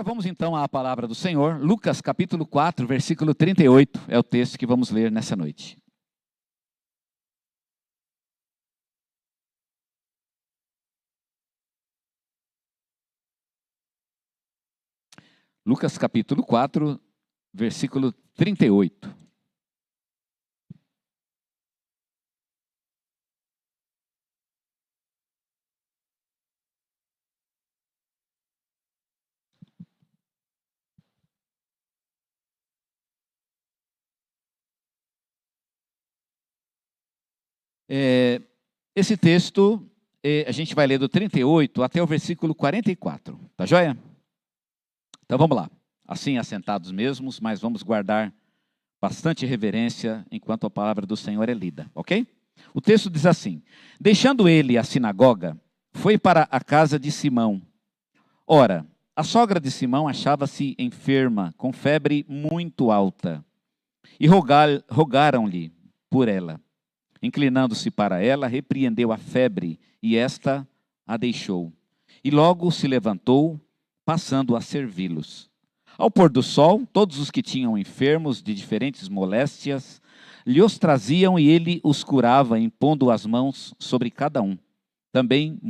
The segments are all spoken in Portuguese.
Agora vamos então à palavra do Senhor. Lucas capítulo 4, versículo 38, é o texto que vamos ler nessa noite. Lucas capítulo 4, versículo 38. Esse texto, a gente vai ler do 38 até o versículo 44, tá joia? Então vamos lá, assim assentados mesmos, mas vamos guardar bastante reverência enquanto a palavra do Senhor é lida, ok? O texto diz assim: deixando ele a sinagoga, foi para a casa de Simão. Ora, a sogra de Simão achava-se enferma, com febre muito alta, e rogaram-lhe por ela. Inclinando-se para ela, repreendeu a febre, e esta a deixou. E logo se levantou, passando a servi-los. Ao pôr do sol, todos os que tinham enfermos de diferentes moléstias, lhe os traziam e ele os curava, impondo as mãos sobre cada um. Também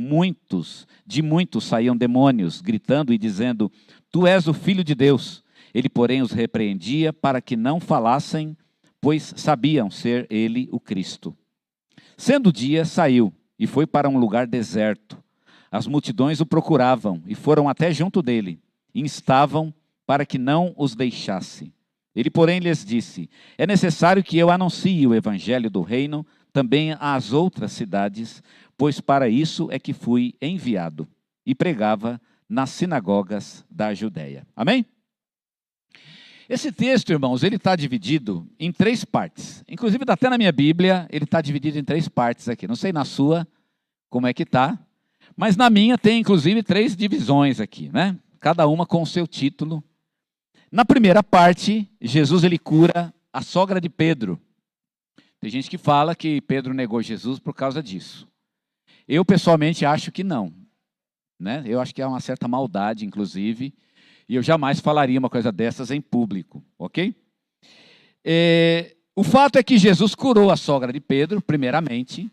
de muitos saíam demônios, gritando e dizendo: Tu és o Filho de Deus. Ele, porém, os repreendia para que não falassem, pois sabiam ser ele o Cristo. Sendo dia, saiu e foi para um lugar deserto. As multidões o procuravam e foram até junto dele, e instavam para que não os deixasse. Ele, porém, lhes disse: é necessário que eu anuncie o evangelho do reino também às outras cidades, pois para isso é que fui enviado. E pregava nas sinagogas da Judéia. Amém? Esse texto, irmãos, ele está dividido em 3 partes. Inclusive, até na minha Bíblia, ele está dividido em 3 partes aqui. Não sei na sua como é que está, mas na minha tem, inclusive, 3 divisões aqui, né? Cada uma com o seu título. Na primeira parte, Jesus ele cura a sogra de Pedro. Tem gente que fala que Pedro negou Jesus por causa disso. Eu, pessoalmente, acho que não, né? Eu acho que há uma certa maldade, inclusive, e eu jamais falaria uma coisa dessas em público, ok? O fato é que Jesus curou a sogra de Pedro, primeiramente.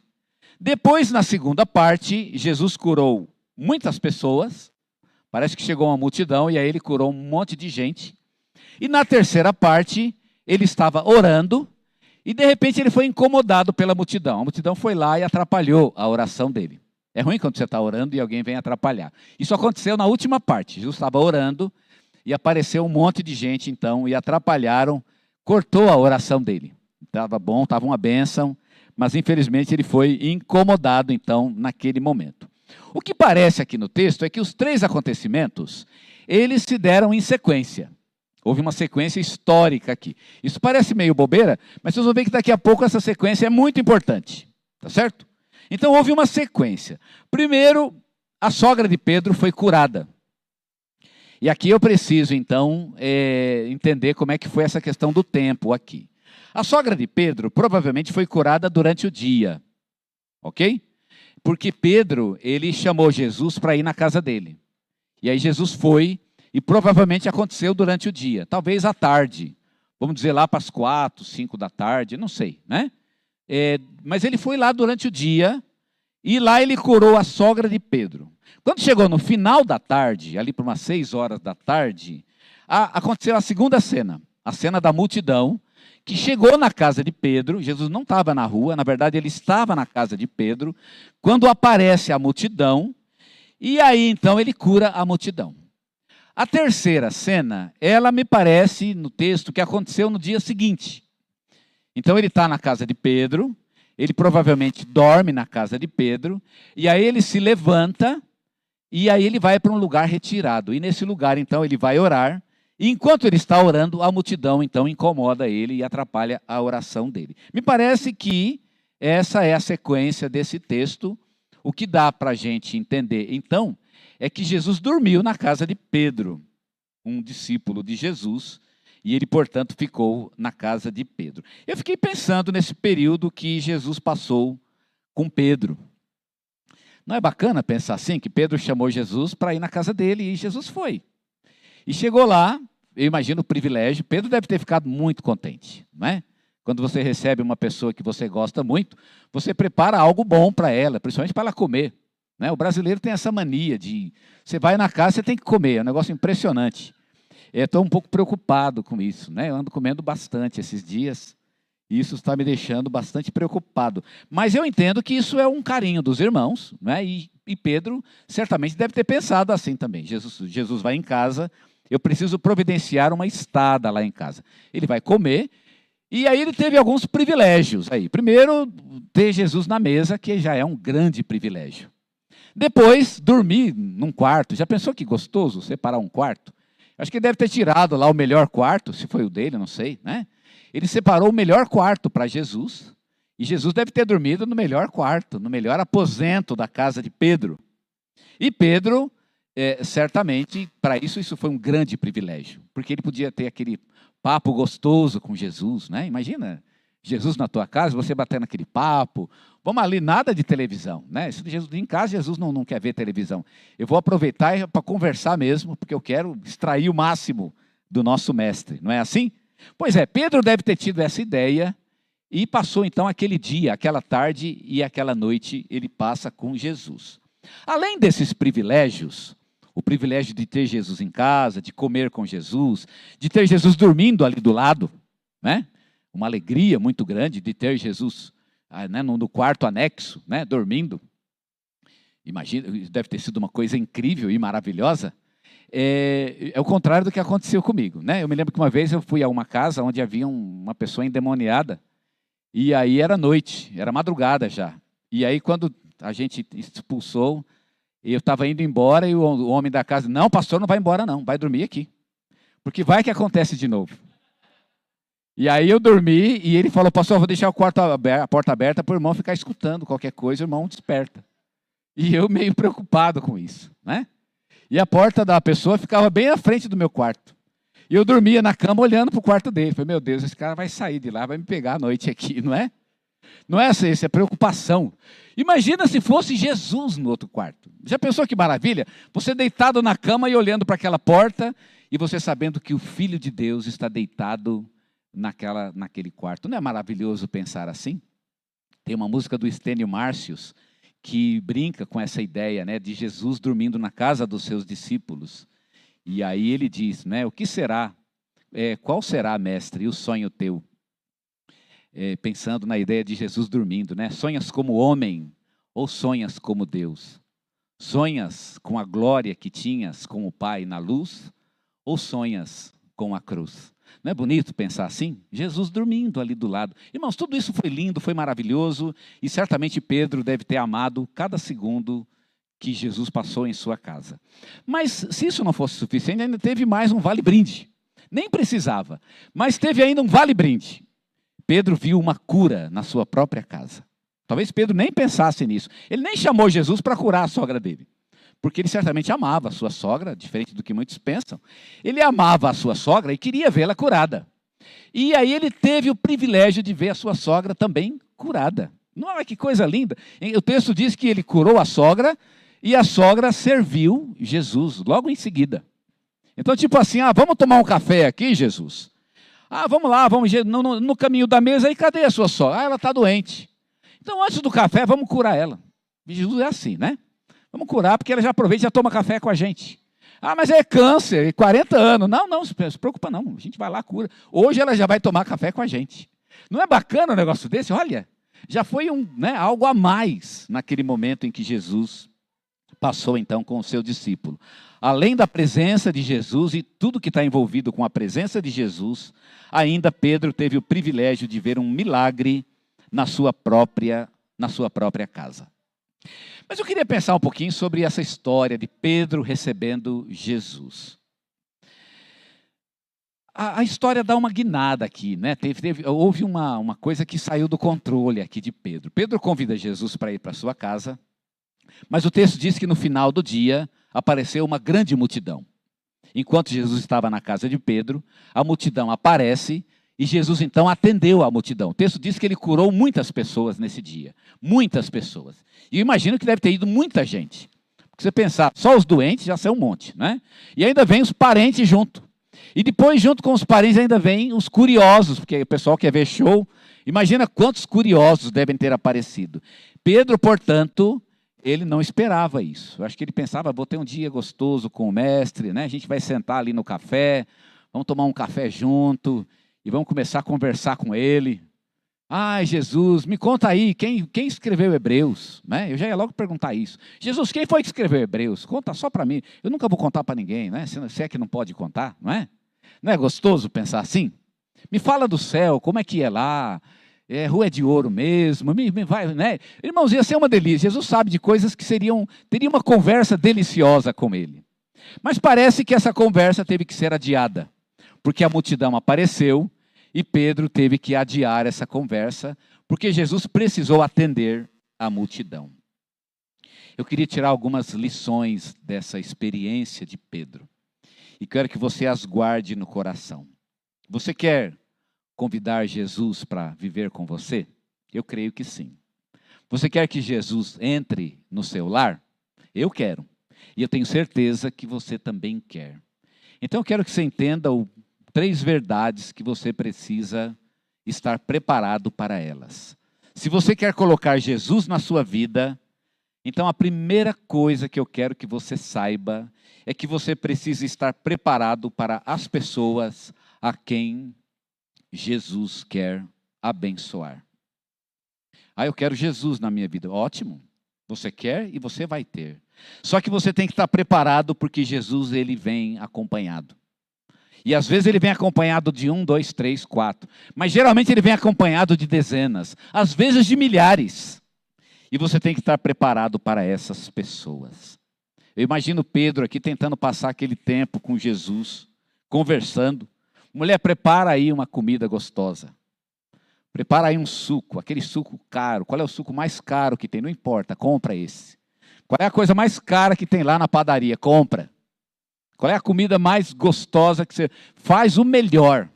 Depois, na segunda parte, Jesus curou muitas pessoas. Parece que chegou uma multidão e aí ele curou um monte de gente. E na terceira parte, ele estava orando e de repente ele foi incomodado pela multidão. A multidão foi lá e atrapalhou a oração dele. É ruim quando você está orando e alguém vem atrapalhar. Isso aconteceu na última parte. Jesus estava orando e apareceu um monte de gente, então, e atrapalharam, cortou a oração dele. Estava bom, estava uma bênção, mas infelizmente ele foi incomodado, então, naquele momento. O que parece aqui no texto é que os 3 acontecimentos, eles se deram em sequência. Houve uma sequência histórica aqui. Isso parece meio bobeira, mas vocês vão ver que daqui a pouco essa sequência é muito importante, tá certo? Então houve uma sequência. Primeiro, a sogra de Pedro foi curada. E aqui eu preciso, então, entender como é que foi essa questão do tempo aqui. A sogra de Pedro provavelmente foi curada durante o dia, ok? Porque Pedro, ele chamou Jesus para ir na casa dele. E aí Jesus foi, e provavelmente aconteceu durante o dia, talvez à tarde. Vamos dizer lá para as 4, 5 da tarde, não sei, né? Mas ele foi lá durante o dia, e lá ele curou a sogra de Pedro. Quando chegou no final da tarde, ali por umas 6 horas da tarde, aconteceu a segunda cena, a cena da multidão, que chegou na casa de Pedro. Jesus não estava na rua, na verdade ele estava na casa de Pedro, quando aparece a multidão, e aí então ele cura a multidão. A terceira cena, ela me parece no texto que aconteceu no dia seguinte. Então ele está na casa de Pedro, ele provavelmente dorme na casa de Pedro, e aí ele se levanta, e aí ele vai para um lugar retirado. E nesse lugar, então, ele vai orar. E enquanto ele está orando, a multidão, então, incomoda ele e atrapalha a oração dele. Me parece que essa é a sequência desse texto. O que dá para a gente entender, então, é que Jesus dormiu na casa de Pedro, um discípulo de Jesus, e ele, portanto, ficou na casa de Pedro. Eu fiquei pensando nesse período que Jesus passou com Pedro. Não é bacana pensar assim, que Pedro chamou Jesus para ir na casa dele e Jesus foi. E chegou lá, eu imagino o privilégio, Pedro deve ter ficado muito contente, não é? Quando você recebe uma pessoa que você gosta muito, você prepara algo bom para ela, principalmente para ela comer. Né? O brasileiro tem essa mania de, você vai na casa, você tem que comer, é um negócio impressionante. Eu estou um pouco preocupado com isso, né? Eu ando comendo bastante esses dias, e isso está me deixando bastante preocupado. Mas eu entendo que isso é um carinho dos irmãos, né? E Pedro certamente deve ter pensado assim também. Jesus vai em casa, eu preciso providenciar uma estada lá em casa. Ele vai comer, e aí ele teve alguns privilégios aí. Primeiro, ter Jesus na mesa, que já é um grande privilégio. Depois, dormir num quarto. Já pensou que gostoso separar um quarto? Acho que ele deve ter tirado lá o melhor quarto, se foi o dele, não sei, né? Ele separou o melhor quarto para Jesus, e Jesus deve ter dormido no melhor quarto, no melhor aposento da casa de Pedro. E Pedro, certamente, para isso foi um grande privilégio, porque ele podia ter aquele papo gostoso com Jesus, né? Imagina, Jesus na tua casa, você batendo aquele papo, vamos ali, nada de televisão, né? Em casa, Jesus não quer ver televisão. Eu vou aproveitar para conversar mesmo, porque eu quero extrair o máximo do nosso mestre, não é assim? Pois é, Pedro deve ter tido essa ideia e passou então aquele dia, aquela tarde e aquela noite, ele passa com Jesus. Além desses privilégios, o privilégio de ter Jesus em casa, de comer com Jesus, de ter Jesus dormindo ali do lado, né? Uma alegria muito grande de ter Jesus no quarto anexo, né? Dormindo. Imagina, deve ter sido uma coisa incrível e maravilhosa. É o contrário do que aconteceu comigo, né? Eu me lembro que uma vez eu fui a uma casa onde havia uma pessoa endemoniada, e aí era noite, era madrugada já. E aí quando a gente expulsou, eu estava indo embora e o homem da casa, não, pastor, não vai embora não, vai dormir aqui, porque vai que acontece de novo. E aí eu dormi e ele falou, pastor, eu vou deixar a porta aberta para o irmão ficar escutando qualquer coisa, o irmão desperta. E eu meio preocupado com isso, né? E a porta da pessoa ficava bem à frente do meu quarto. E eu dormia na cama olhando para o quarto dele. Falei, meu Deus, esse cara vai sair de lá, vai me pegar à noite aqui, não é? Não é essa, é preocupação. Imagina se fosse Jesus no outro quarto. Já pensou que maravilha? Você deitado na cama e olhando para aquela porta, e você sabendo que o Filho de Deus está deitado naquele quarto. Não é maravilhoso pensar assim? Tem uma música do Estênio Márcios, que brinca com essa ideia, né, de Jesus dormindo na casa dos seus discípulos. E aí ele diz, né, o que será? Qual será, mestre, o sonho teu? Pensando na ideia de Jesus dormindo, né? Sonhas como homem ou sonhas como Deus? Sonhas com a glória que tinhas com o Pai na luz ou sonhas com a cruz? Não é bonito pensar assim? Jesus dormindo ali do lado. Irmãos, tudo isso foi lindo, foi maravilhoso, e certamente Pedro deve ter amado cada segundo que Jesus passou em sua casa. Mas se isso não fosse suficiente, ainda teve mais um vale-brinde. Nem precisava, mas teve ainda um vale-brinde. Pedro viu uma cura na sua própria casa. Talvez Pedro nem pensasse nisso. Ele nem chamou Jesus para curar a sogra dele. Porque ele certamente amava a sua sogra, diferente do que muitos pensam. Ele amava a sua sogra e queria vê-la curada. E aí ele teve o privilégio de ver a sua sogra também curada. Não, que coisa linda. O texto diz que ele curou a sogra e a sogra serviu Jesus logo em seguida. Então, tipo assim, vamos tomar um café aqui, Jesus? Vamos lá, vamos no caminho da mesa, e cadê a sua sogra? Ela está doente. Então, antes do café, vamos curar ela. E Jesus é assim, né? Vamos curar, porque ela já aproveita e já toma café com a gente. Mas é câncer, 40 anos. Não se preocupa não, a gente vai lá, cura. Hoje ela já vai tomar café com a gente. Não é bacana um negócio desse? Olha, já foi algo a mais naquele momento em que Jesus passou então com o seu discípulo. Além da presença de Jesus e tudo que está envolvido com a presença de Jesus, ainda Pedro teve o privilégio de ver um milagre na sua própria casa. Mas eu queria pensar um pouquinho sobre essa história de Pedro recebendo Jesus. A história dá uma guinada aqui, né? Houve uma coisa que saiu do controle aqui de Pedro. Pedro convida Jesus para ir para a sua casa, mas o texto diz que no final do dia apareceu uma grande multidão. Enquanto Jesus estava na casa de Pedro, a multidão aparece e Jesus então atendeu a multidão. O texto diz que ele curou muitas pessoas nesse dia. Muitas pessoas. E eu imagino que deve ter ido muita gente. Porque você pensar, só os doentes já são um monte, né? E ainda vem os parentes junto. E depois, junto com os parentes, ainda vem os curiosos, porque o pessoal quer ver show. Imagina quantos curiosos devem ter aparecido. Pedro, portanto, ele não esperava isso. Eu acho que ele pensava, vou ter um dia gostoso com o mestre, né? A gente vai sentar ali no café, vamos tomar um café junto e vamos começar a conversar com ele. Ai, Jesus, me conta aí, quem escreveu Hebreus? Né? Eu já ia logo perguntar isso. Jesus, quem foi que escreveu Hebreus? Conta só para mim. Eu nunca vou contar para ninguém, né? Se é que não pode contar, não é? Não é gostoso pensar assim? Me fala do céu, como é que é lá? É rua de ouro mesmo? Me vai, né? Irmãos, ia ser uma delícia. Jesus sabe de coisas que teria uma conversa deliciosa com ele. Mas parece que essa conversa teve que ser adiada, porque a multidão apareceu. E Pedro teve que adiar essa conversa, porque Jesus precisou atender a multidão. Eu queria tirar algumas lições dessa experiência de Pedro. E quero que você as guarde no coração. Você quer convidar Jesus para viver com você? Eu creio que sim. Você quer que Jesus entre no seu lar? Eu quero. E eu tenho certeza que você também quer. Então eu quero que você entenda 3 verdades que você precisa estar preparado para elas. Se você quer colocar Jesus na sua vida, então a primeira coisa que eu quero que você saiba é que você precisa estar preparado para as pessoas a quem Jesus quer abençoar. Eu quero Jesus na minha vida. Ótimo. Você quer e você vai ter. Só que você tem que estar preparado porque Jesus, ele vem acompanhado. E às vezes ele vem acompanhado de 1, 2, 3, 4. Mas geralmente ele vem acompanhado de dezenas. Às vezes de milhares. E você tem que estar preparado para essas pessoas. Eu imagino Pedro aqui tentando passar aquele tempo com Jesus. Conversando. Mulher, prepara aí uma comida gostosa. Prepara aí um suco. Aquele suco caro. Qual é o suco mais caro que tem? Não importa, compra esse. Qual é a coisa mais cara que tem lá na padaria? Compra. Qual é a comida mais gostosa que você faz? O melhor.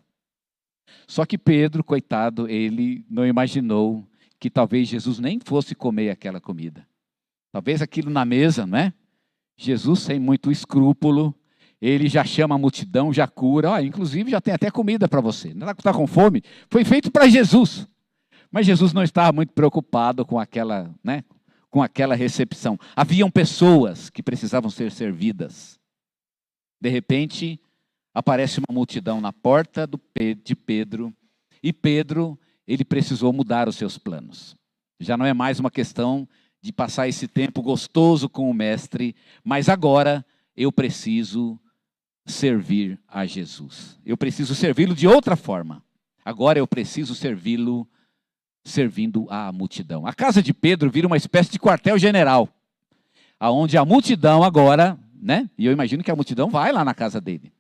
Só que Pedro, coitado, ele não imaginou que talvez Jesus nem fosse comer aquela comida. Talvez aquilo na mesa, não é? Jesus, sem muito escrúpulo, ele já chama a multidão, já cura. Inclusive já tem até comida para você. Não está com fome? Foi feito para Jesus. Mas Jesus não estava muito preocupado com aquela, né, com aquela recepção. Haviam pessoas que precisavam ser servidas. De repente, aparece uma multidão na porta de Pedro, e Pedro, ele precisou mudar os seus planos. Já não é mais uma questão de passar esse tempo gostoso com o mestre, mas agora eu preciso servir a Jesus. Eu preciso servi-lo de outra forma. Agora eu preciso servi-lo servindo a multidão. A casa de Pedro vira uma espécie de quartel-general, aonde a multidão agora, né? E eu imagino que a multidão vai lá na casa dele.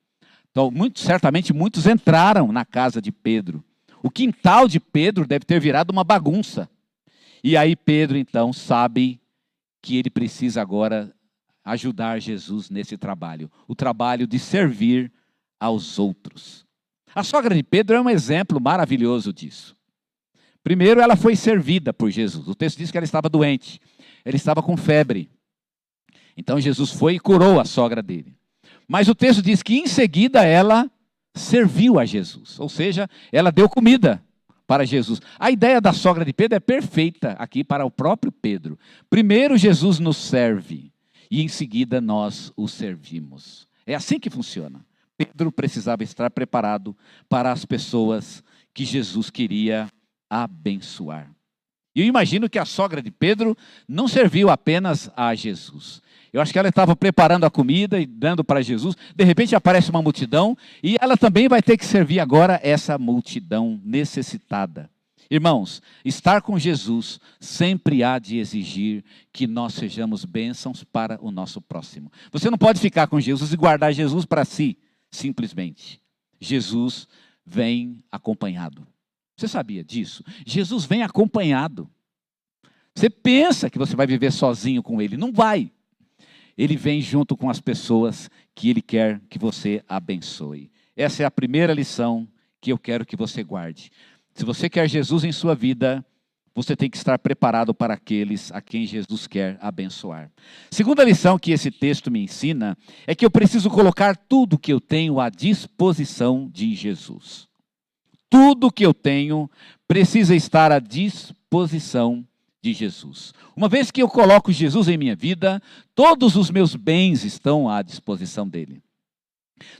Então, certamente muitos entraram na casa de Pedro. O quintal de Pedro deve ter virado uma bagunça. E aí Pedro, então, sabe que ele precisa agora ajudar Jesus nesse trabalho. O trabalho de servir aos outros. A sogra de Pedro é um exemplo maravilhoso disso. Primeiro, ela foi servida por Jesus. O texto diz que ela estava doente. Ela estava com febre. Então Jesus foi e curou a sogra dele. Mas o texto diz que em seguida ela serviu a Jesus. Ou seja, ela deu comida para Jesus. A ideia da sogra de Pedro é perfeita aqui para o próprio Pedro. Primeiro Jesus nos serve e em seguida nós o servimos. É assim que funciona. Pedro precisava estar preparado para as pessoas que Jesus queria abençoar. E eu imagino que a sogra de Pedro não serviu apenas a Jesus. Eu acho que ela estava preparando a comida e dando para Jesus. De repente aparece uma multidão e ela também vai ter que servir agora essa multidão necessitada. Irmãos, estar com Jesus sempre há de exigir que nós sejamos bênçãos para o nosso próximo. Você não pode ficar com Jesus e guardar Jesus para si, simplesmente. Jesus vem acompanhado. Você sabia disso? Jesus vem acompanhado. Você pensa que você vai viver sozinho com Ele. Não vai. Ele vem junto com as pessoas que Ele quer que você abençoe. Essa é a primeira lição que eu quero que você guarde. Se você quer Jesus em sua vida, você tem que estar preparado para aqueles a quem Jesus quer abençoar. Segunda lição que esse texto me ensina é que eu preciso colocar tudo que eu tenho à disposição de Jesus. Tudo que eu tenho precisa estar à disposição de Jesus. Uma vez que eu coloco Jesus em minha vida, todos os meus bens estão à disposição dele.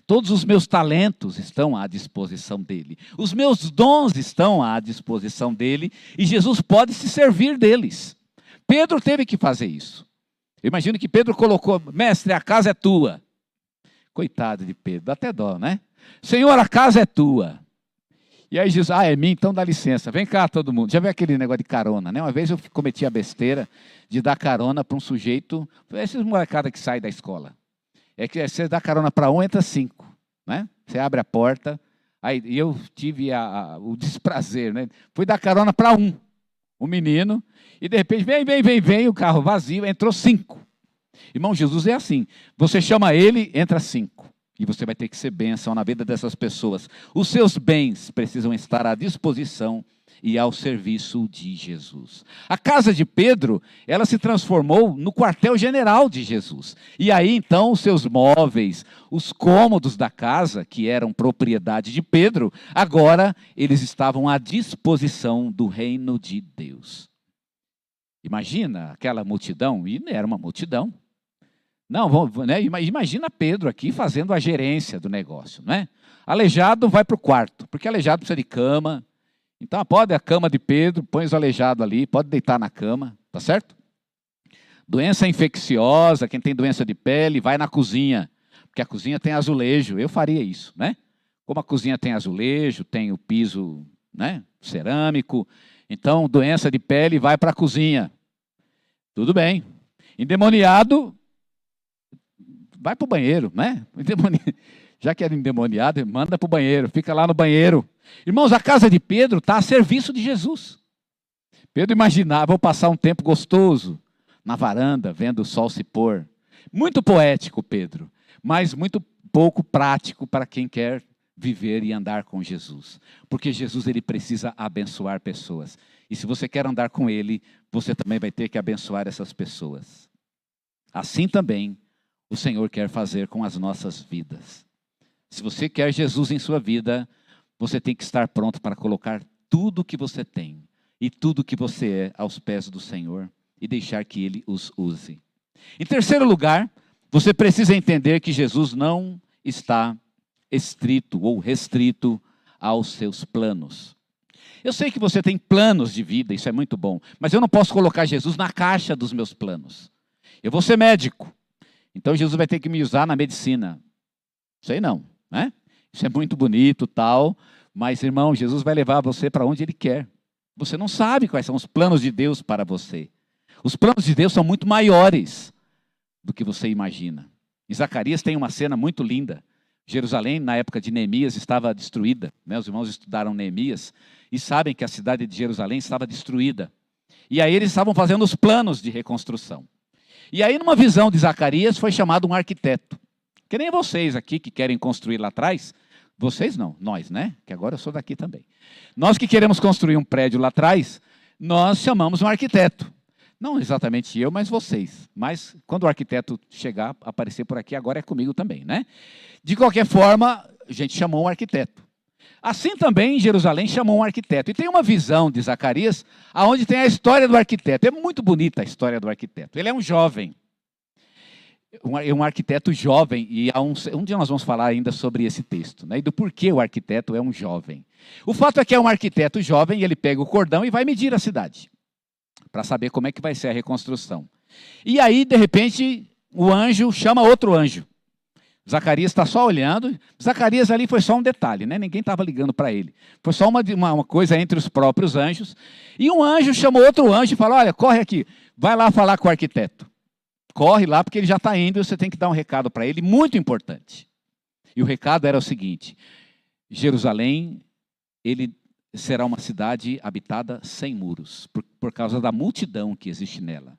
Todos os meus talentos estão à disposição dele. Os meus dons estão à disposição dele e Jesus pode se servir deles. Pedro teve que fazer isso. Eu imagino que Pedro colocou: mestre, a casa é tua. Coitado de Pedro, dá até dó, né? Senhor, a casa é tua. E aí Jesus: é minha, então dá licença. Vem cá todo mundo. Já viu aquele negócio de carona, né? Uma vez eu cometi a besteira de dar carona para um sujeito, esses molecada que sai da escola. É que você dá carona para um, entra 5, né? Você abre a porta, aí eu tive o desprazer, né? Fui dar carona para um menino, e de repente, vem, o carro vazio, entrou 5. Irmão, Jesus é assim, você chama ele, entra 5. E você vai ter que ser bênção na vida dessas pessoas. Os seus bens precisam estar à disposição e ao serviço de Jesus. A casa de Pedro, ela se transformou no quartel-general de Jesus. E aí, então, os seus móveis, os cômodos da casa, que eram propriedade de Pedro, agora eles estavam à disposição do reino de Deus. Imagina aquela multidão, e era uma multidão. Não, né? Imagina Pedro aqui fazendo a gerência do negócio, né? Aleijado vai para o quarto, porque aleijado precisa de cama. Então, pode a cama de Pedro, põe os aleijados ali, pode deitar na cama, tá certo? Doença infecciosa, quem tem doença de pele, vai na cozinha, porque a cozinha tem azulejo. Eu faria isso, né? Como a cozinha tem azulejo, tem o piso, né, cerâmico, então doença de pele vai para a cozinha. Tudo bem. Endemoniado, vai para o banheiro, né? Já que era endemoniado, manda para o banheiro, fica lá no banheiro. Irmãos, a casa de Pedro está a serviço de Jesus. Pedro imaginava: vou passar um tempo gostoso na varanda, vendo o sol se pôr. Muito poético, Pedro, mas muito pouco prático para quem quer viver e andar com Jesus. Porque Jesus, ele precisa abençoar pessoas. E se você quer andar com ele, você também vai ter que abençoar essas pessoas. Assim também o Senhor quer fazer com as nossas vidas. Se você quer Jesus em sua vida, você tem que estar pronto para colocar tudo o que você tem e tudo o que você é aos pés do Senhor e deixar que Ele os use. Em terceiro lugar, você precisa entender que Jesus não está estrito ou restrito aos seus planos. Eu sei que você tem planos de vida, isso é muito bom, mas eu não posso colocar Jesus na caixa dos meus planos. Eu vou ser médico, então Jesus vai ter que me usar na medicina. Sei não, né? Isso é muito bonito, tal, mas, irmão, Jesus vai levar você para onde Ele quer. Você não sabe quais são os planos de Deus para você. Os planos de Deus são muito maiores do que você imagina. Em Zacarias tem uma cena muito linda. Jerusalém, na época de Neemias, estava destruída, né? Os irmãos estudaram Neemias e sabem que a cidade de Jerusalém estava destruída. E aí eles estavam fazendo os planos de reconstrução. E aí, numa visão de Zacarias, foi chamado um arquiteto. Que nem vocês aqui que querem construir lá atrás. Vocês não, nós, né? Que agora eu sou daqui também. Nós que queremos construir um prédio lá atrás, nós chamamos um arquiteto. Não exatamente eu, mas vocês. Mas quando o arquiteto chegar, aparecer por aqui, agora é comigo também, né? De qualquer forma, a gente chamou um arquiteto. Assim também em Jerusalém chamou um arquiteto. E tem uma visão de Zacarias, onde tem a história do arquiteto. É muito bonita a história do arquiteto. Ele é um jovem. Um arquiteto jovem, e um dia nós vamos falar ainda sobre esse texto, né, e do porquê o arquiteto é um jovem. O fato é que é um arquiteto jovem, e ele pega o cordão e vai medir a cidade, para saber como é que vai ser a reconstrução. E aí, de repente, o anjo chama outro anjo. Zacarias está só olhando. Zacarias ali foi só um detalhe, né? Ninguém estava ligando para ele. Foi só uma coisa entre os próprios anjos. E um anjo chamou outro anjo e falou: olha, corre aqui, vai lá falar com o arquiteto. Corre lá, porque ele já está indo e você tem que dar um recado para ele, muito importante. E o recado era o seguinte: Jerusalém, ele será uma cidade habitada sem muros, por causa da multidão que existe nela.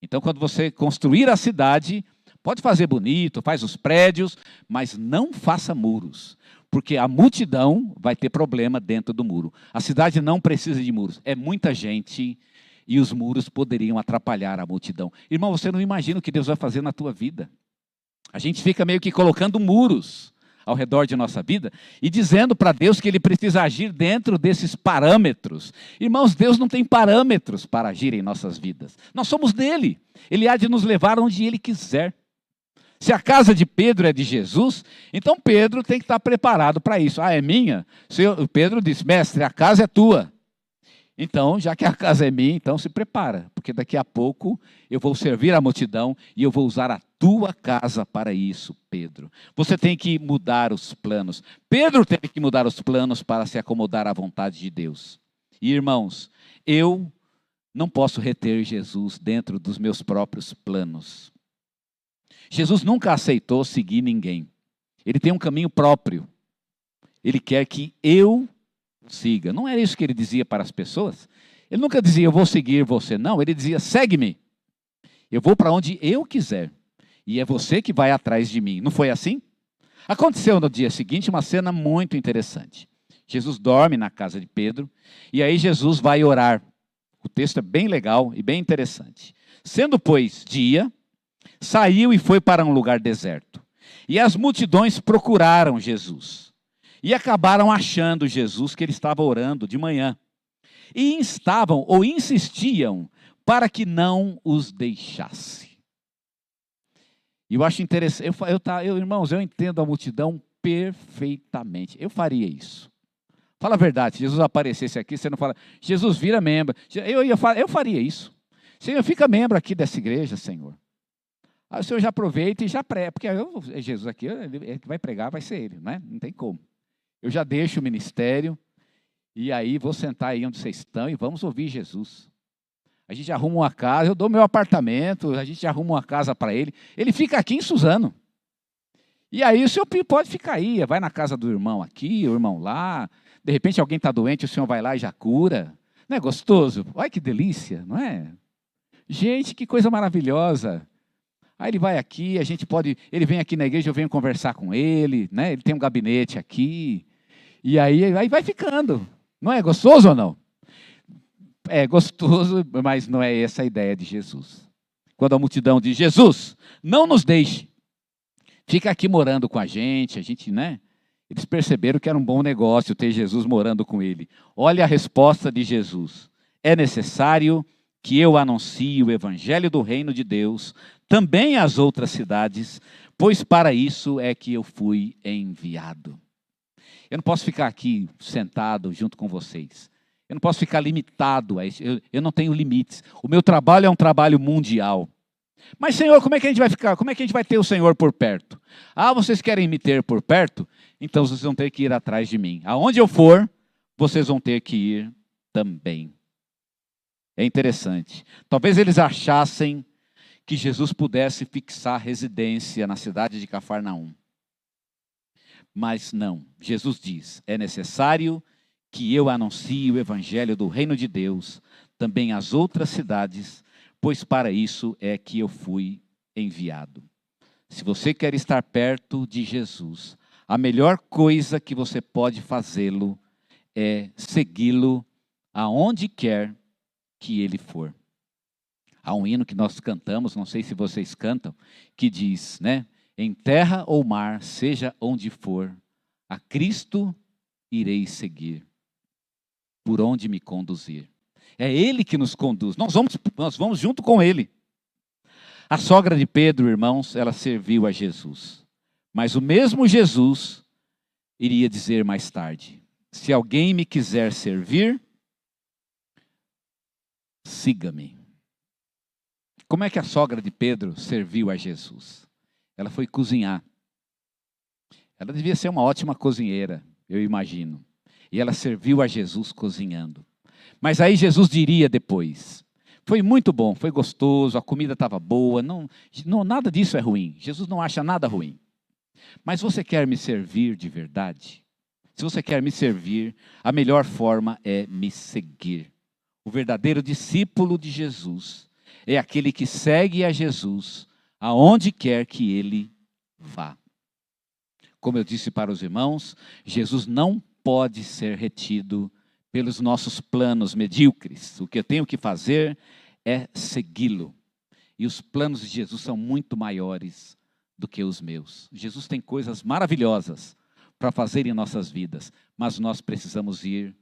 Então, quando você construir a cidade, pode fazer bonito, faz os prédios, mas não faça muros, porque a multidão vai ter problema dentro do muro. A cidade não precisa de muros, é muita gente e os muros poderiam atrapalhar a multidão. Irmão, você não imagina o que Deus vai fazer na tua vida. A gente fica meio que colocando muros ao redor de nossa vida e dizendo para Deus que Ele precisa agir dentro desses parâmetros. Irmãos, Deus não tem parâmetros para agir em nossas vidas. Nós somos dele. Ele há de nos levar onde Ele quiser. Se a casa de Pedro é de Jesus, então Pedro tem que estar preparado para isso. Ah, é minha? Pedro disse, mestre, a casa é tua. Então, já que a casa é minha, então se prepara, porque daqui a pouco eu vou servir a multidão e eu vou usar a tua casa para isso, Pedro. Você tem que mudar os planos. Pedro teve que mudar os planos para se acomodar à vontade de Deus. E irmãos, eu não posso reter Jesus dentro dos meus próprios planos. Jesus nunca aceitou seguir ninguém. Ele tem um caminho próprio. Ele quer que eu siga. Não era isso que ele dizia para as pessoas? Ele nunca dizia, eu vou seguir você. Não, ele dizia, segue-me. Eu vou para onde eu quiser. E é você que vai atrás de mim. Não foi assim? Aconteceu no dia seguinte uma cena muito interessante. Jesus dorme na casa de Pedro. E aí Jesus vai orar. O texto é bem legal e bem interessante. Sendo, pois, dia, saiu e foi para um lugar deserto. E as multidões procuraram Jesus. E acabaram achando Jesus, que ele estava orando de manhã. E instavam ou insistiam para que não os deixasse. E eu acho interessante, irmãos, eu entendo a multidão perfeitamente. Eu faria isso. Fala a verdade, se Jesus aparecesse aqui, você não fala, Jesus vira membro. Eu faria isso. Senhor, fica membro aqui dessa igreja, Senhor. Aí o Senhor já aproveita e já prega, porque Jesus aqui, ele vai pregar, vai ser ele, né? Não tem como. Eu já deixo o ministério e aí vou sentar aí onde vocês estão e vamos ouvir Jesus. A gente arruma uma casa, eu dou meu apartamento, a gente arruma uma casa para ele. Ele fica aqui em Suzano. E aí o senhor pode ficar aí, vai na casa do irmão aqui, o irmão lá. De repente alguém está doente, o senhor vai lá e já cura. Não é gostoso? Olha que delícia, não é? Gente, que coisa maravilhosa. Aí ele vai aqui, ele vem aqui na igreja, eu venho conversar com ele, né? Ele tem um gabinete aqui, e aí vai ficando. Não é gostoso ou não? É gostoso, mas não é essa a ideia de Jesus. Quando a multidão diz, Jesus, não nos deixe, fica aqui morando com a gente, né? Eles perceberam que era um bom negócio ter Jesus morando com ele. Olha a resposta de Jesus. É necessário que eu anuncie o evangelho do reino de Deus também às outras cidades, pois para isso é que eu fui enviado. Eu não posso ficar aqui sentado junto com vocês. Eu não posso ficar limitado a isso. Eu não tenho limites. O meu trabalho é um trabalho mundial. Mas, Senhor, como é que a gente vai ficar? Como é que a gente vai ter o Senhor por perto? Ah, vocês querem me ter por perto? Então vocês vão ter que ir atrás de mim. Aonde eu for, vocês vão ter que ir também. É interessante. Talvez eles achassem que Jesus pudesse fixar residência na cidade de Cafarnaum. Mas não. Jesus diz, é necessário que eu anuncie o evangelho do reino de Deus também às outras cidades, pois para isso é que eu fui enviado. Se você quer estar perto de Jesus, a melhor coisa que você pode fazê-lo é segui-lo aonde quer que ele for. Há um hino que nós cantamos, não sei se vocês cantam, que diz, né? Em terra ou mar, seja onde for, a Cristo irei seguir, por onde me conduzir. É Ele que nos conduz, nós vamos junto com Ele. A sogra de Pedro, irmãos, ela serviu a Jesus. Mas o mesmo Jesus iria dizer mais tarde, se alguém me quiser servir, siga-me. Como é que a sogra de Pedro serviu a Jesus? Ela foi cozinhar. Ela devia ser uma ótima cozinheira, eu imagino. E ela serviu a Jesus cozinhando. Mas aí Jesus diria depois, foi muito bom, foi gostoso, a comida estava boa, nada disso é ruim. Jesus não acha nada ruim. Mas você quer me servir de verdade? Se você quer me servir, a melhor forma é me seguir. O verdadeiro discípulo de Jesus é aquele que segue a Jesus aonde quer que ele vá. Como eu disse para os irmãos, Jesus não pode ser retido pelos nossos planos medíocres. O que eu tenho que fazer é segui-lo. E os planos de Jesus são muito maiores do que os meus. Jesus tem coisas maravilhosas para fazer em nossas vidas, mas nós precisamos ir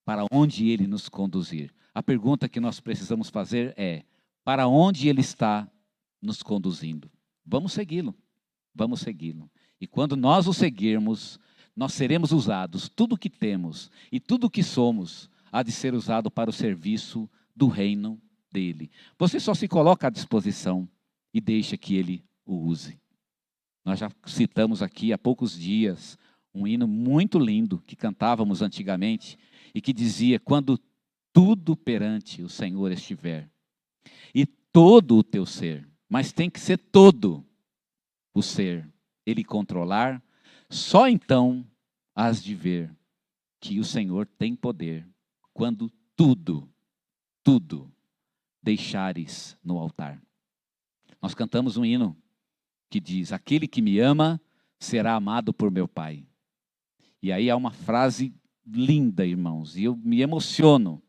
para onde Ele nos conduzir. A pergunta que nós precisamos fazer é: para onde Ele está nos conduzindo? Vamos segui-lo, vamos segui-lo. E quando nós o seguirmos, nós seremos usados, tudo o que temos e tudo o que somos, há de ser usado para o serviço do reino dele. Você só se coloca à disposição e deixa que ele o use. Nós já citamos aqui há poucos dias um hino muito lindo que cantávamos antigamente e que dizia: quando tudo perante o Senhor estiver e todo o teu ser, mas tem que ser todo o ser, ele controlar, só então hás de ver que o Senhor tem poder quando tudo deixares no altar. Nós cantamos um hino que diz: aquele que me ama será amado por meu Pai. E aí há uma frase linda, irmãos, e eu me emociono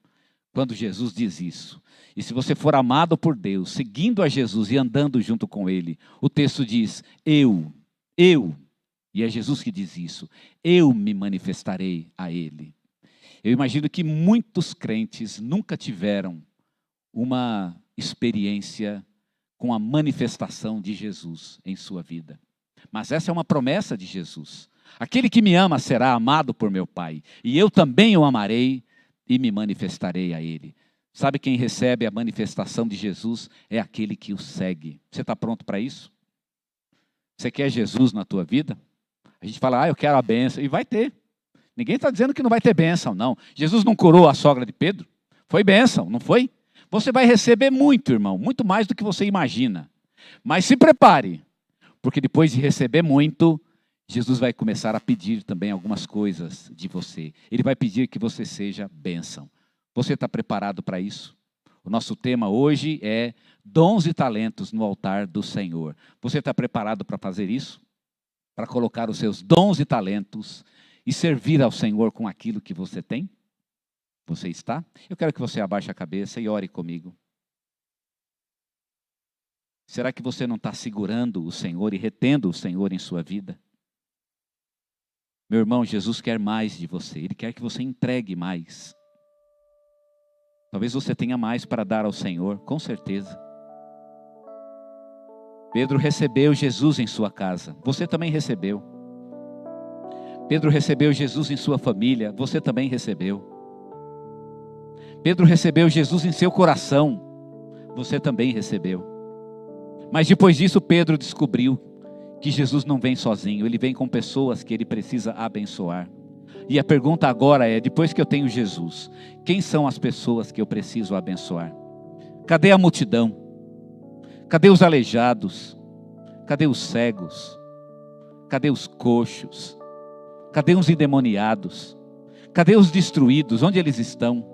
quando Jesus diz isso. E se você for amado por Deus, seguindo a Jesus e andando junto com Ele, o texto diz: eu, e é Jesus que diz isso, eu me manifestarei a Ele. Eu imagino que muitos crentes nunca tiveram uma experiência com a manifestação de Jesus em sua vida. Mas essa é uma promessa de Jesus. Aquele que me ama será amado por meu Pai, e eu também o amarei e me manifestarei a Ele. Sabe quem recebe a manifestação de Jesus? É aquele que o segue. Você está pronto para isso? Você quer Jesus na tua vida? A gente fala: eu quero a bênção, e vai ter. Ninguém está dizendo que não vai ter bênção, não. Jesus não curou a sogra de Pedro? Foi bênção, não foi? Você vai receber muito, irmão, muito mais do que você imagina. Mas se prepare, porque depois de receber muito, Jesus vai começar a pedir também algumas coisas de você. Ele vai pedir que você seja bênção. Você está preparado para isso? O nosso tema hoje é dons e talentos no altar do Senhor. Você está preparado para fazer isso? Para colocar os seus dons e talentos e servir ao Senhor com aquilo que você tem? Você está? Eu quero que você abaixe a cabeça e ore comigo. Será que você não está segurando o Senhor e retendo o Senhor em sua vida? Meu irmão, Jesus quer mais de você. Ele quer que você entregue mais. Talvez você tenha mais para dar ao Senhor, com certeza. Pedro recebeu Jesus em sua casa. Você também recebeu. Pedro recebeu Jesus em sua família. Você também recebeu. Pedro recebeu Jesus em seu coração. Você também recebeu. Mas depois disso, Pedro descobriu que Jesus não vem sozinho, ele vem com pessoas que ele precisa abençoar. E a pergunta agora é: depois que eu tenho Jesus, quem são as pessoas que eu preciso abençoar? Cadê a multidão? Cadê os aleijados? Cadê os cegos? Cadê os coxos? Cadê os endemoniados? Cadê os destruídos? Onde eles estão?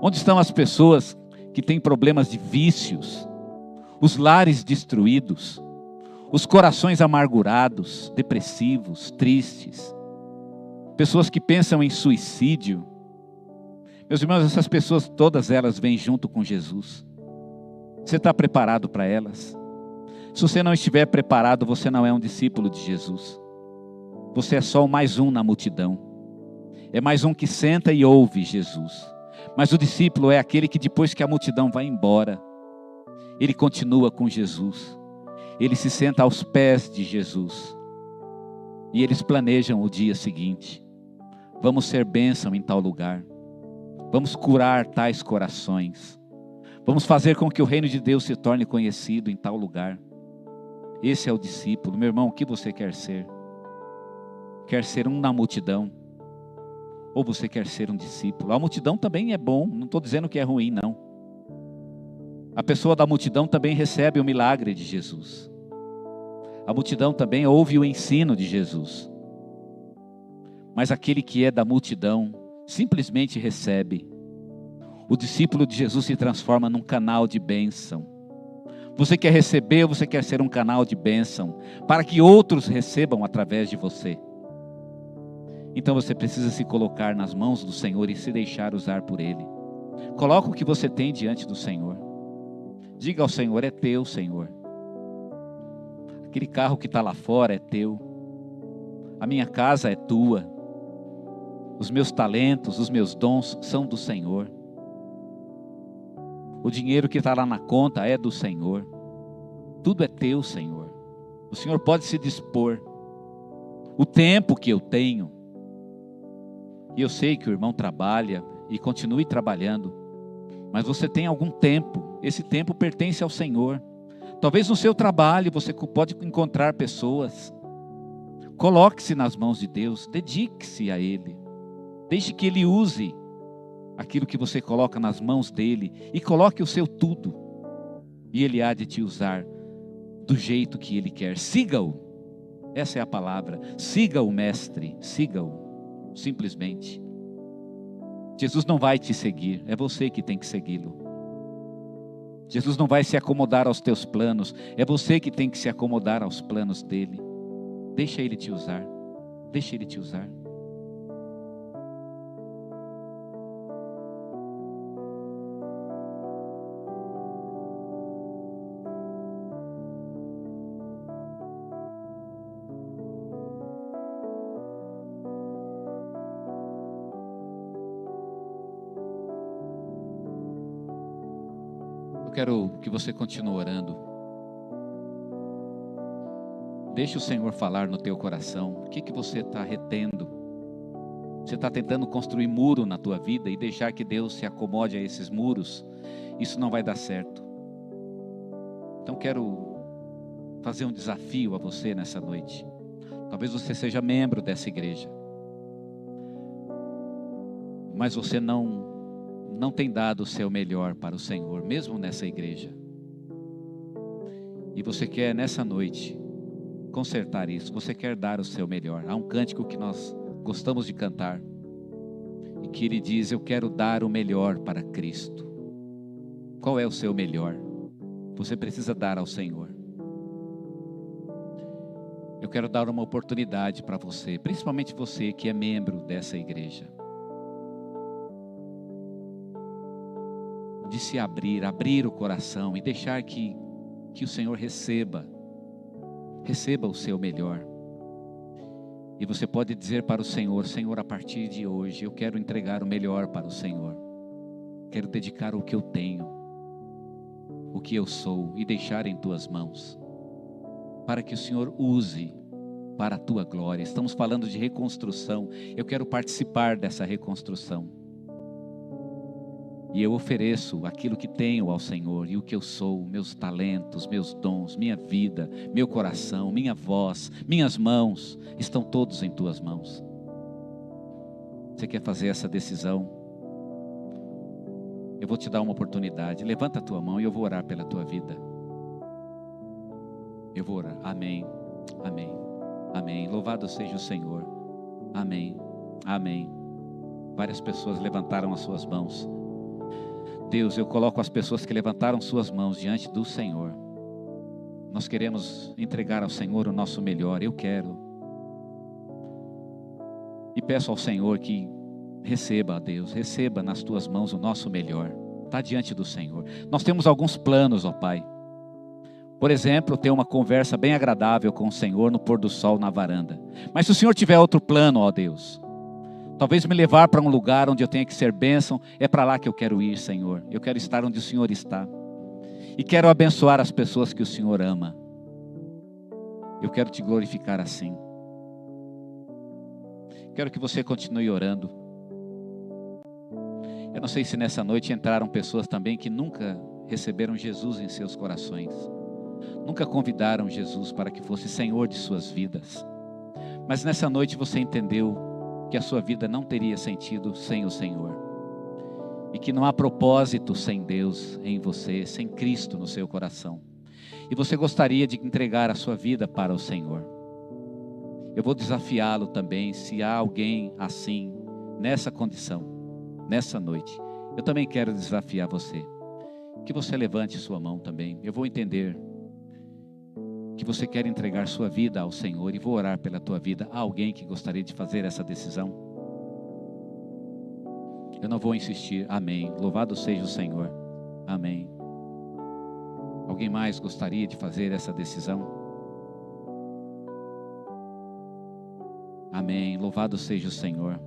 Onde estão as pessoas que têm problemas de vícios? Os lares destruídos? Os corações amargurados, depressivos, tristes, pessoas que pensam em suicídio. Meus irmãos, essas pessoas, todas elas vêm junto com Jesus. Você está preparado para elas? Se você não estiver preparado, você não é um discípulo de Jesus. Você é só mais um na multidão. É mais um que senta e ouve Jesus. Mas o discípulo é aquele que depois que a multidão vai embora, ele continua com Jesus. Ele se senta aos pés de Jesus. E eles planejam o dia seguinte. Vamos ser bênção em tal lugar. Vamos curar tais corações. Vamos fazer com que o reino de Deus se torne conhecido em tal lugar. Esse é o discípulo. Meu irmão, o que você quer ser? Quer ser um na multidão? Ou você quer ser um discípulo? A multidão também é bom. Não estou dizendo que é ruim, não. A pessoa da multidão também recebe o milagre de Jesus. A multidão também ouve o ensino de Jesus. Mas aquele que é da multidão simplesmente recebe. O discípulo de Jesus se transforma num canal de bênção. Você quer receber, você quer ser um canal de bênção, para que outros recebam através de você. Então você precisa se colocar nas mãos do Senhor e se deixar usar por Ele. Coloca o que você tem diante do Senhor. Diga ao Senhor: é teu, Senhor. Aquele carro que está lá fora é teu. A minha casa é tua. Os meus talentos, os meus dons são do Senhor. O dinheiro que está lá na conta é do Senhor. Tudo é teu, Senhor. O Senhor pode se dispor. O tempo que eu tenho. E eu sei que o irmão trabalha e continue trabalhando. Mas você tem algum tempo. Esse tempo pertence ao Senhor. Talvez no seu trabalho você pode encontrar pessoas. Coloque-se nas mãos de Deus. Dedique-se a Ele. Deixe que Ele use aquilo que você coloca nas mãos dEle. E coloque o seu tudo. E Ele há de te usar do jeito que Ele quer. Siga-o. Essa é a palavra. Siga o Mestre. Siga-o. Simplesmente. Jesus não vai te seguir. É você que tem que segui-lo. Jesus não vai se acomodar aos teus planos. É você que tem que se acomodar aos planos dEle. Deixa Ele te usar. Deixa Ele te usar. Eu quero que você continue orando. Deixa o Senhor falar no teu coração. O que você está retendo? Você está tentando construir muro na tua vida e deixar que Deus se acomode a esses muros? Isso não vai dar certo. Então quero fazer um desafio a você nessa noite. Talvez você seja membro dessa igreja, mas você não tem dado o seu melhor para o Senhor, mesmo nessa igreja. E você quer nessa noite consertar isso. Você quer dar o seu melhor. Há um cântico que nós gostamos de cantar e que ele diz: eu quero dar o melhor para Cristo. Qual é o seu melhor? Você precisa dar ao Senhor. Eu quero dar uma oportunidade para você, principalmente você que é membro dessa igreja, de se abrir o coração e deixar que o Senhor receba o seu melhor. E você pode dizer para o Senhor: Senhor, a partir de hoje eu quero entregar o melhor para o Senhor. Quero dedicar o que eu tenho, o que eu sou, e deixar em tuas mãos, para que o Senhor use para a tua glória. Estamos falando de reconstrução. Eu quero participar dessa reconstrução. E eu ofereço aquilo que tenho ao Senhor, e o que eu sou, meus talentos, meus dons, minha vida, meu coração, minha voz, minhas mãos, estão todos em tuas mãos. Você quer fazer essa decisão? Eu vou te dar uma oportunidade. Levanta a tua mão e eu vou orar pela tua vida. Eu vou orar. Amém, amém, amém. Louvado seja o Senhor. Amém, amém. Várias pessoas levantaram as suas mãos. Deus, eu coloco as pessoas que levantaram suas mãos diante do Senhor. Nós queremos entregar ao Senhor o nosso melhor. Eu quero. E peço ao Senhor que receba, Deus, receba nas tuas mãos o nosso melhor. Está diante do Senhor. Nós temos alguns planos, ó Pai. Por exemplo, ter uma conversa bem agradável com o Senhor no pôr do sol na varanda. Mas se o Senhor tiver outro plano, ó Deus, talvez me levar para um lugar onde eu tenha que ser bênção, é para lá que eu quero ir, Senhor. Eu quero estar onde o Senhor está. E quero abençoar as pessoas que o Senhor ama. Eu quero te glorificar assim. Quero que você continue orando. Eu não sei se nessa noite entraram pessoas também que nunca receberam Jesus em seus corações. Nunca convidaram Jesus para que fosse Senhor de suas vidas. Mas nessa noite você entendeu que a sua vida não teria sentido sem o Senhor. E que não há propósito sem Deus em você, sem Cristo no seu coração. E você gostaria de entregar a sua vida para o Senhor. Eu vou desafiá-lo também, se há alguém assim, nessa condição, nessa noite. eu também quero desafiar você. Que você levante sua mão também. Eu vou entender que você quer entregar sua vida ao Senhor e vou orar pela tua vida. Há alguém que gostaria de fazer essa decisão? Eu não vou insistir. Amém. Louvado seja o Senhor. Amém. Alguém mais gostaria de fazer essa decisão? Amém. Louvado seja o Senhor.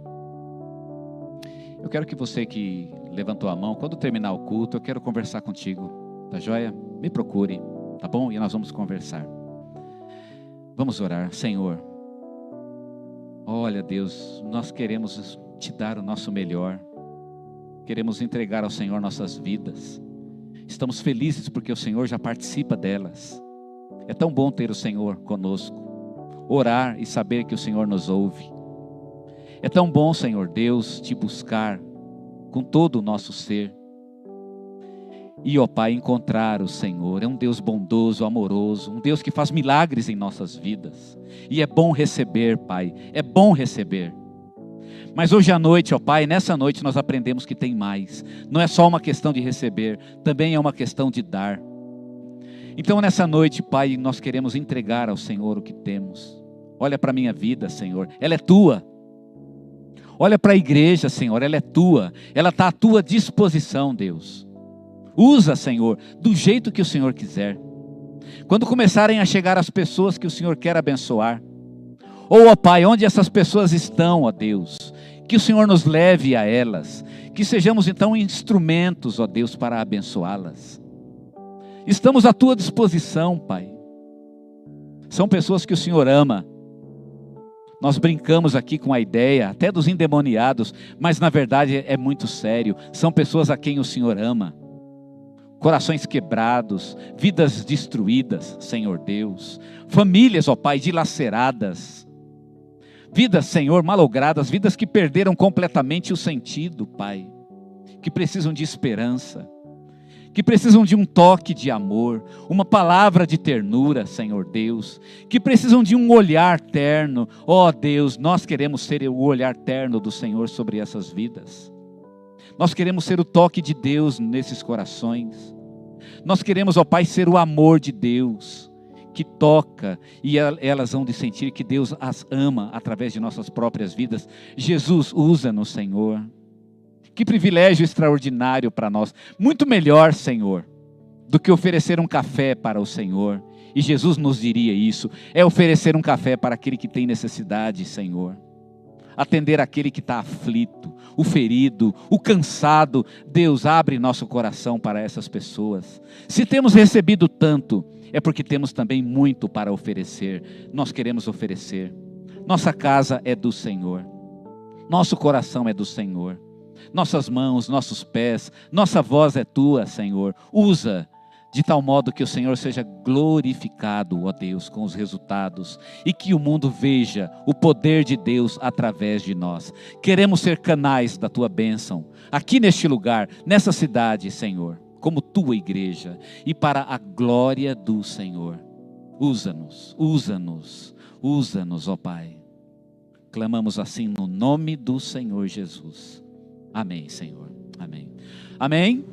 Eu quero que você que levantou a mão, quando terminar o culto, eu quero conversar contigo. Tá joia? Me procure, tá bom? E nós vamos conversar. Vamos orar. Senhor, olha, Deus, nós queremos te dar o nosso melhor. Queremos entregar ao Senhor nossas vidas. Estamos felizes porque o Senhor já participa delas. É tão bom ter o Senhor conosco. Orar e saber que o Senhor nos ouve. É tão bom, Senhor Deus, te buscar com todo o nosso ser. E, ó Pai, encontrar o Senhor. É um Deus bondoso, amoroso, um Deus que faz milagres em nossas vidas. E é bom receber, Pai, é bom receber. Mas hoje à noite, ó Pai, nessa noite nós aprendemos que tem mais. Não é só uma questão de receber, também é uma questão de dar. Então nessa noite, Pai, nós queremos entregar ao Senhor o que temos. Olha para a minha vida, Senhor, ela é tua. Olha para a igreja, Senhor, ela é tua. Ela está à tua disposição, Deus. Usa, Senhor, do jeito que o Senhor quiser. Quando começarem a chegar as pessoas que o Senhor quer abençoar, ou, ó Pai, onde essas pessoas estão, ó Deus, que o Senhor nos leve a elas, que sejamos então instrumentos, ó Deus, para abençoá-las. Estamos à tua disposição, Pai. São pessoas que o Senhor ama. Nós brincamos aqui com a ideia, até dos endemoniados, mas na verdade é muito sério. São pessoas a quem o Senhor ama. Corações quebrados, vidas destruídas, Senhor Deus. Famílias, ó Pai, dilaceradas. Vidas, Senhor, malogradas, vidas que perderam completamente o sentido, Pai. Que precisam de esperança. Que precisam de um toque de amor, uma palavra de ternura, Senhor Deus, que precisam de um olhar terno. Ó Deus, nós queremos ser o olhar terno do Senhor sobre essas vidas. Nós queremos ser o toque de Deus nesses corações. Nós queremos, ó Pai, ser o amor de Deus, que toca e elas vão de sentir que Deus as ama através de nossas próprias vidas. Jesus, usa-nos, Senhor. Que privilégio extraordinário para nós. Muito melhor, Senhor, do que oferecer um café para o Senhor. E Jesus nos diria isso. É oferecer um café para aquele que tem necessidade, Senhor. Atender aquele que está aflito, o ferido, o cansado. Deus, abre nosso coração para essas pessoas. Se temos recebido tanto, é porque temos também muito para oferecer. Nós queremos oferecer. Nossa casa é do Senhor. Nosso coração é do Senhor. Nossas mãos, nossos pés, nossa voz é tua, Senhor. Usa de tal modo que o Senhor seja glorificado, ó Deus, com os resultados. E que o mundo veja o poder de Deus através de nós. Queremos ser canais da tua bênção, aqui neste lugar, nessa cidade, Senhor, como tua igreja. E para a glória do Senhor. Usa-nos, usa-nos, usa-nos, ó Pai. Clamamos assim no nome do Senhor Jesus. Amém, Senhor. Amém. Amém.